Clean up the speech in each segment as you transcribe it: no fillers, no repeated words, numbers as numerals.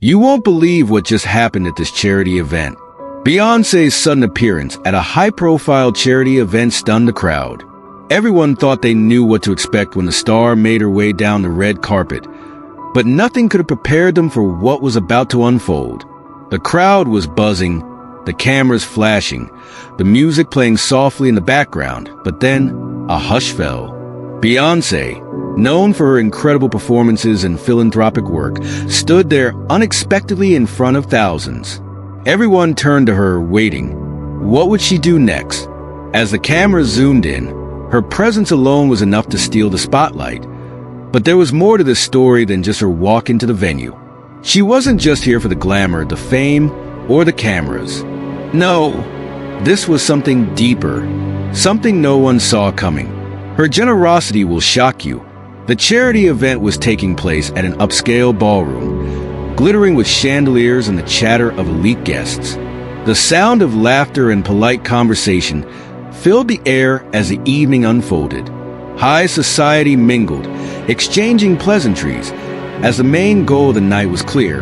You won't believe what just happened at this charity event. Beyoncé's sudden appearance at a high-profile charity event stunned the crowd. Everyone thought they knew what to expect when the star made her way down the red carpet, but nothing could have prepared them for what was about to unfold. The crowd was buzzing, the cameras flashing, the music playing softly in the background, but then a hush fell. Beyoncé, known for her incredible performances and philanthropic work, stood there unexpectedly in front of thousands. Everyone turned to her, waiting. What would she do next? As the camera zoomed in, her presence alone was enough to steal the spotlight. But there was more to this story than just her walk into the venue. She wasn't just here for the glamour, the fame, or the cameras. No, this was something deeper, something no one saw coming. Her generosity will shock you. The charity event was taking place at an upscale ballroom, glittering with chandeliers and the chatter of elite guests. The sound of laughter and polite conversation filled the air as the evening unfolded. High society mingled, exchanging pleasantries, as the main goal of the night was clear: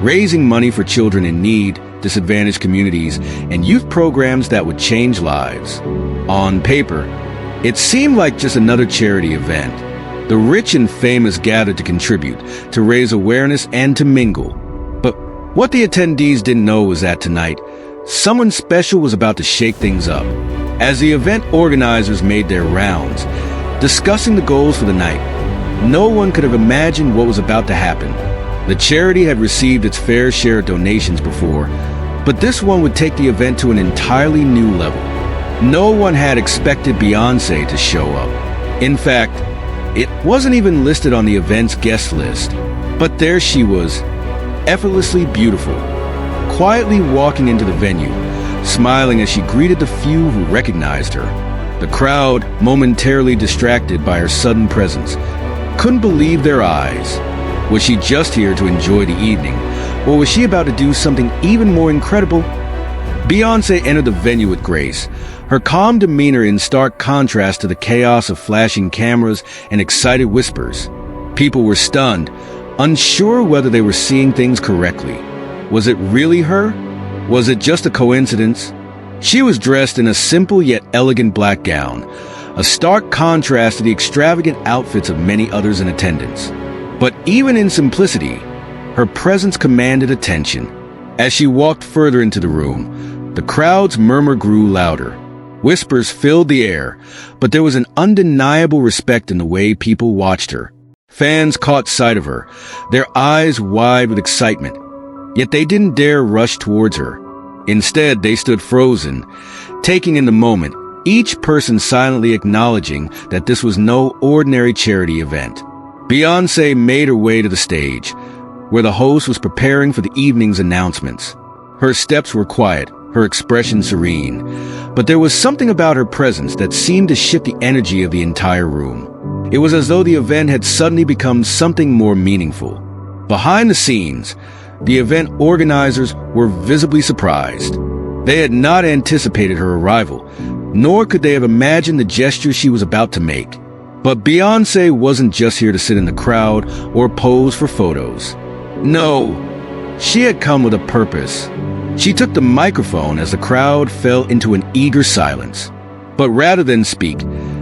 raising money for children in need, disadvantaged communities, and youth programs that would change lives. On paper, it seemed like just another charity event. The rich and famous gathered to contribute, to raise awareness, and to mingle. But what the attendees didn't know was that tonight, someone special was about to shake things up. As the event organizers made their rounds, discussing the goals for the night, no one could have imagined what was about to happen. The charity had received its fair share of donations before, but this one would take the event to an entirely new level. No one had expected Beyoncé to show up. In fact, it wasn't even listed on the event's guest list. But there she was, effortlessly beautiful, quietly walking into the venue, smiling as she greeted the few who recognized her. The crowd, momentarily distracted by her sudden presence, couldn't believe their eyes. Was she just here to enjoy the evening, or was she about to do something even more incredible? Beyoncé entered the venue with grace, her calm demeanor in stark contrast to the chaos of flashing cameras and excited whispers. People were stunned, unsure whether they were seeing things correctly. Was it really her? Was it just a coincidence? She was dressed in a simple yet elegant black gown, a stark contrast to the extravagant outfits of many others in attendance. But even in simplicity, her presence commanded attention. As she walked further into the room, the crowd's murmur grew louder. Whispers filled the air, but there was an undeniable respect in the way people watched her. Fans caught sight of her, their eyes wide with excitement. Yet they didn't dare rush towards her. Instead, they stood frozen, taking in the moment, each person silently acknowledging that this was no ordinary charity event. Beyoncé made her way to the stage, where the host was preparing for the evening's announcements. Her steps were quiet, her expression serene, but there was something about her presence that seemed to shift the energy of the entire room. It was as though the event had suddenly become something more meaningful. Behind the scenes, the event organizers were visibly surprised. They had not anticipated her arrival, nor could they have imagined the gesture she was about to make. But Beyoncé wasn't just here to sit in the crowd or pose for photos. No, she had come with a purpose. She took the microphone as the crowd fell into an eager silence. But rather than speak,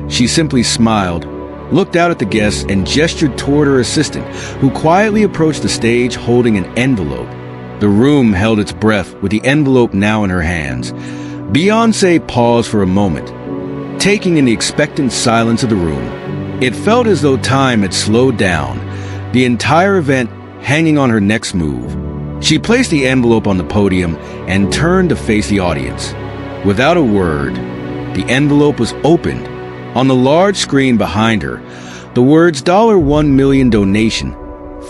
she simply smiled, looked out at the guests, and gestured toward her assistant, who quietly approached the stage holding an envelope. The room held its breath with the envelope now in her hands. Beyoncé paused for a moment, taking in the expectant silence of the room. It felt as though time had slowed down, the entire event hanging on her next move. She placed the envelope on the podium and turned to face the audience. Without a word, the envelope was opened. On the large screen behind her, the words $1 million donation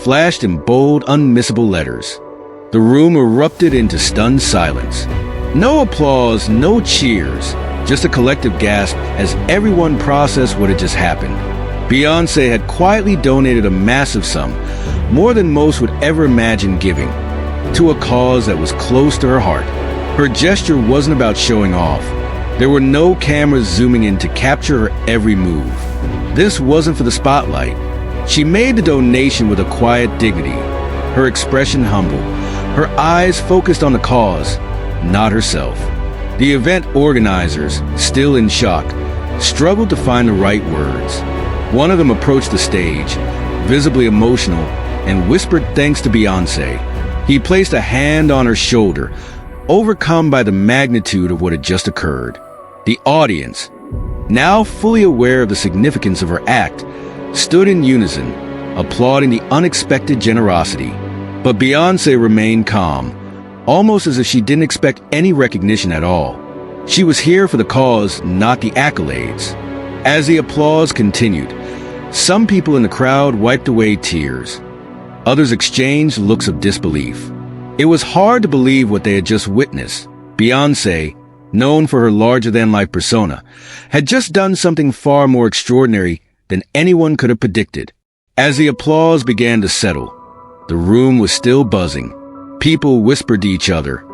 flashed in bold, unmissable letters. The room erupted into stunned silence. No applause, no cheers, just a collective gasp as everyone processed what had just happened. Beyoncé had quietly donated a massive sum, more than most would ever imagine giving, to a cause that was close to her heart. Her gesture wasn't about showing off. There were no cameras zooming in to capture her every move. This wasn't for the spotlight. She made the donation with a quiet dignity, her expression humble, her eyes focused on the cause, not herself. The event organizers, still in shock, struggled to find the right words. One of them approached the stage, visibly emotional, and whispered thanks to Beyoncé. He placed a hand on her shoulder, overcome by the magnitude of what had just occurred. The audience, now fully aware of the significance of her act, stood in unison, applauding the unexpected generosity. But Beyoncé remained calm, almost as if she didn't expect any recognition at all. She was here for the cause, not the accolades. As the applause continued, some people in the crowd wiped away tears. Others exchanged looks of disbelief. It was hard to believe what they had just witnessed. Beyoncé, known for her larger-than-life persona, had just done something far more extraordinary than anyone could have predicted. As the applause began to settle, the room was still buzzing. People whispered to each other,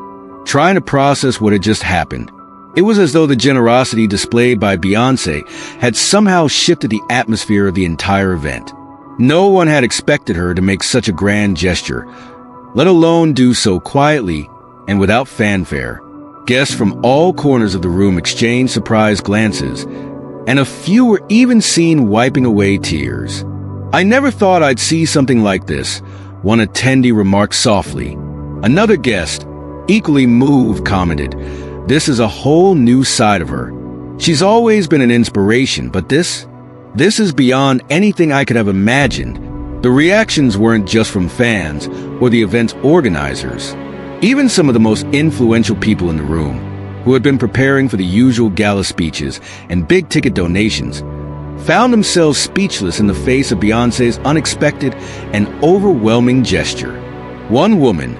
trying to process what had just happened. It was as though the generosity displayed by Beyoncé had somehow shifted the atmosphere of the entire event. No one had expected her to make such a grand gesture, let alone do so quietly and without fanfare. Guests from all corners of the room exchanged surprised glances, and a few were even seen wiping away tears. "I never thought I'd see something like this," one attendee remarked softly. Another guest, equally moved, commented, "This is a whole new side of her. She's always been an inspiration, but this is beyond anything I could have imagined." The reactions weren't just from fans or the event's organizers. Even some of the most influential people in the room, who had been preparing for the usual gala speeches and big-ticket donations, found themselves speechless in the face of Beyoncé's unexpected and overwhelming gesture. One woman,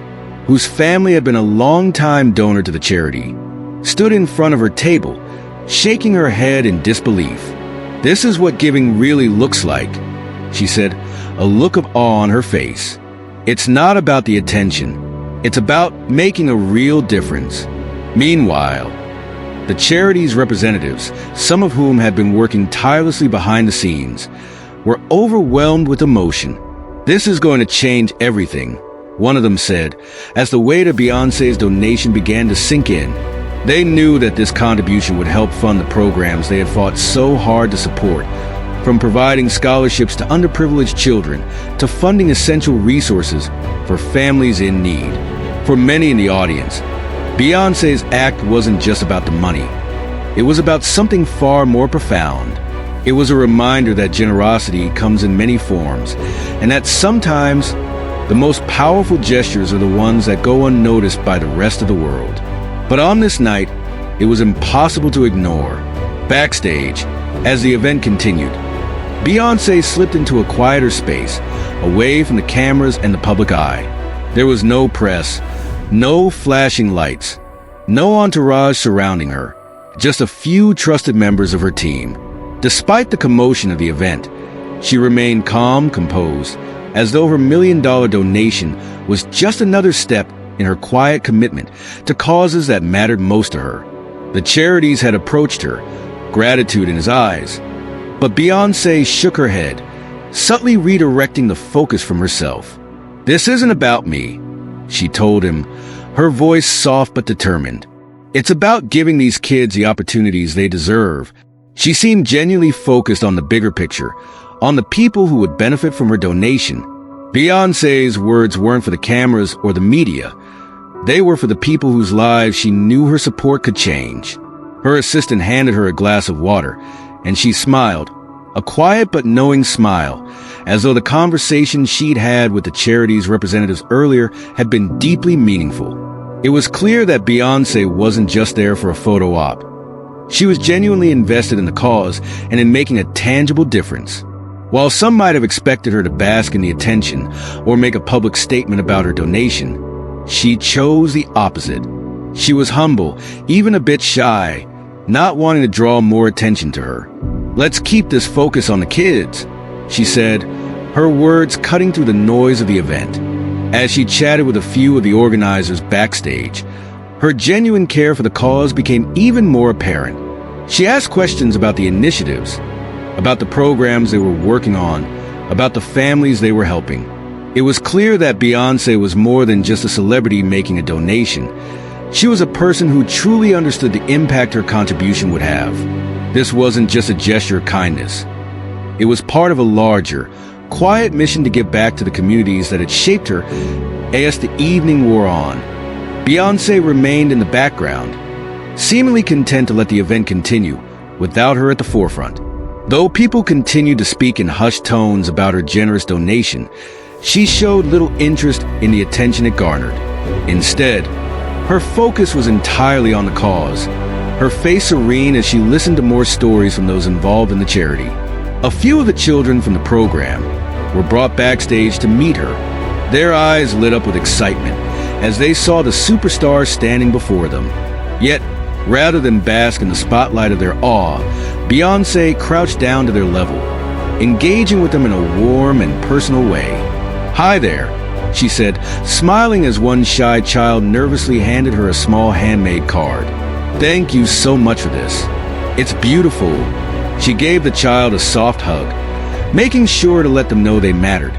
whose family had been a long-time donor to the charity, stood in front of her table, shaking her head in disbelief. "This is what giving really looks like," she said, a look of awe on her face. "It's not about the attention. It's about making a real difference." Meanwhile, the charity's representatives, some of whom had been working tirelessly behind the scenes, were overwhelmed with emotion. "This is going to change everything," one of them said, as the weight of Beyoncé's donation began to sink in. They knew that this contribution would help fund the programs they had fought so hard to support, from providing scholarships to underprivileged children to funding essential resources for families in need. For many in the audience, Beyoncé's act wasn't just about the money. It was about something far more profound. It was a reminder that generosity comes in many forms, and that sometimes the most powerful gestures are the ones that go unnoticed by the rest of the world. But on this night, it was impossible to ignore. Backstage, as the event continued, Beyoncé slipped into a quieter space, away from the cameras and the public eye. There was no press, no flashing lights, no entourage surrounding her, just a few trusted members of her team. Despite the commotion of the event, she remained calm, composed, as though her $1 million donation was just another step in her quiet commitment to causes that mattered most to her. The charities had approached her, gratitude in his eyes, but Beyoncé shook her head, subtly redirecting the focus from herself. "This isn't about me," she told him, her voice soft but determined. "It's about giving these kids the opportunities they deserve." She seemed genuinely focused on the bigger picture, on the people who would benefit from her donation. Beyoncé's words weren't for the cameras or the media. They were for the people whose lives she knew her support could change. Her assistant handed her a glass of water, and she smiled, a quiet but knowing smile, as though the conversation she'd had with the charity's representatives earlier had been deeply meaningful. It was clear that Beyoncé wasn't just there for a photo op. She was genuinely invested in the cause and in making a tangible difference. While some might have expected her to bask in the attention or make a public statement about her donation, she chose the opposite. She was humble, even a bit shy, not wanting to draw more attention to her. "Let's keep this focus on the kids," she said, her words cutting through the noise of the event. As she chatted with a few of the organizers backstage, her genuine care for the cause became even more apparent. She asked questions about the initiatives, about the programs they were working on, about the families they were helping. It was clear that Beyoncé was more than just a celebrity making a donation. She was a person who truly understood the impact her contribution would have. This wasn't just a gesture of kindness. It was part of a larger, quiet mission to give back to the communities that had shaped her as the evening wore on. Beyoncé remained in the background, seemingly content to let the event continue, without her at the forefront. Though people continued to speak in hushed tones about her generous donation, she showed little interest in the attention it garnered. Instead, her focus was entirely on the cause, her face serene as she listened to more stories from those involved in the charity. A few of the children from the program were brought backstage to meet her, their eyes lit up with excitement as they saw the superstar standing before them. Yet, rather than bask in the spotlight of their awe, Beyoncé crouched down to their level, engaging with them in a warm and personal way. "Hi there," she said, smiling as one shy child nervously handed her a small handmade card. "Thank you so much for this. It's beautiful." She gave the child a soft hug, making sure to let them know they mattered,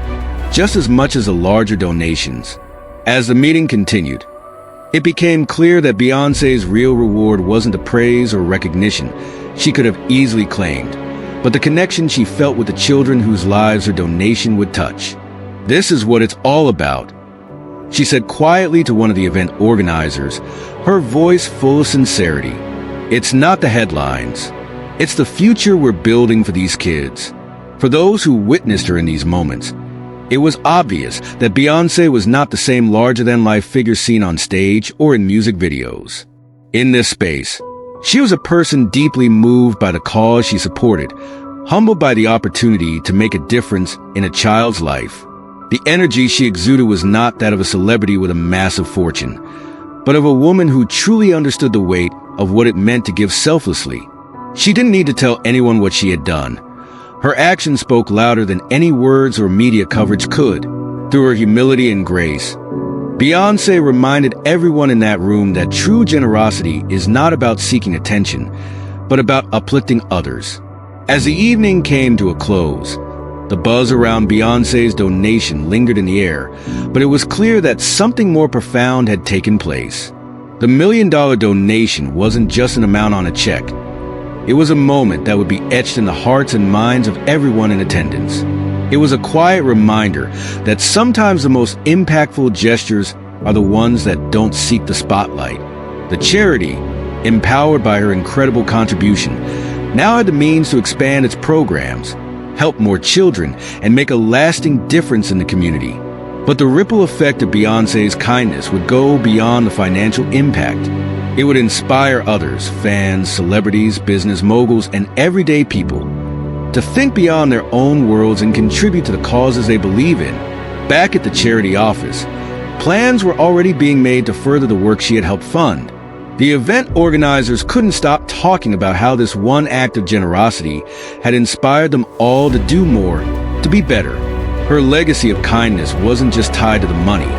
just as much as the larger donations. As the meeting continued, it became clear that Beyoncé's real reward wasn't the praise or recognition she could have easily claimed, but the connection she felt with the children whose lives her donation would touch. "This is what it's all about," she said quietly to one of the event organizers, her voice full of sincerity. "It's not the headlines. It's the future we're building for these kids." For those who witnessed her in these moments, it was obvious that Beyoncé was not the same larger-than-life figure seen on stage or in music videos. In this space, she was a person deeply moved by the cause she supported, humbled by the opportunity to make a difference in a child's life. The energy she exuded was not that of a celebrity with a massive fortune, but of a woman who truly understood the weight of what it meant to give selflessly. She didn't need to tell anyone what she had done. Her actions spoke louder than any words or media coverage could. Through her humility and grace, Beyoncé reminded everyone in that room that true generosity is not about seeking attention, but about uplifting others. As the evening came to a close, the buzz around Beyoncé's donation lingered in the air, but it was clear that something more profound had taken place. The $1 million donation wasn't just an amount on a check. It was a moment that would be etched in the hearts and minds of everyone in attendance. It was a quiet reminder that sometimes the most impactful gestures are the ones that don't seek the spotlight. The charity, empowered by her incredible contribution, now had the means to expand its programs, help more children, and make a lasting difference in the community. But the ripple effect of Beyoncé's kindness would go beyond the financial impact. It would inspire others, fans, celebrities, business moguls, and everyday people, to think beyond their own worlds and contribute to the causes they believe in. Back at the charity office, plans were already being made to further the work she had helped fund. The event organizers couldn't stop talking about how this one act of generosity had inspired them all to do more, to be better. Her legacy of kindness wasn't just tied to the money.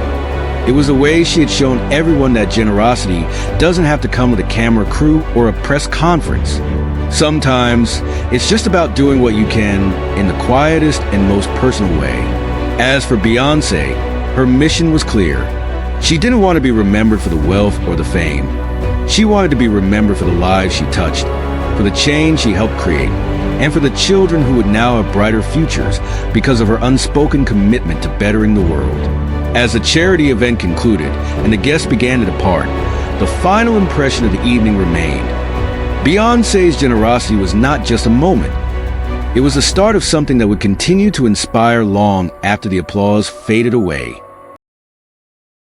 It was a way she had shown everyone that generosity doesn't have to come with a camera crew or a press conference. Sometimes, it's just about doing what you can in the quietest and most personal way. As for Beyoncé, her mission was clear. She didn't want to be remembered for the wealth or the fame. She wanted to be remembered for the lives she touched, for the change she helped create, and for the children who would now have brighter futures because of her unspoken commitment to bettering the world. As the charity event concluded and the guests began to depart, the final impression of the evening remained. Beyoncé's generosity was not just a moment. It was the start of something that would continue to inspire long after the applause faded away.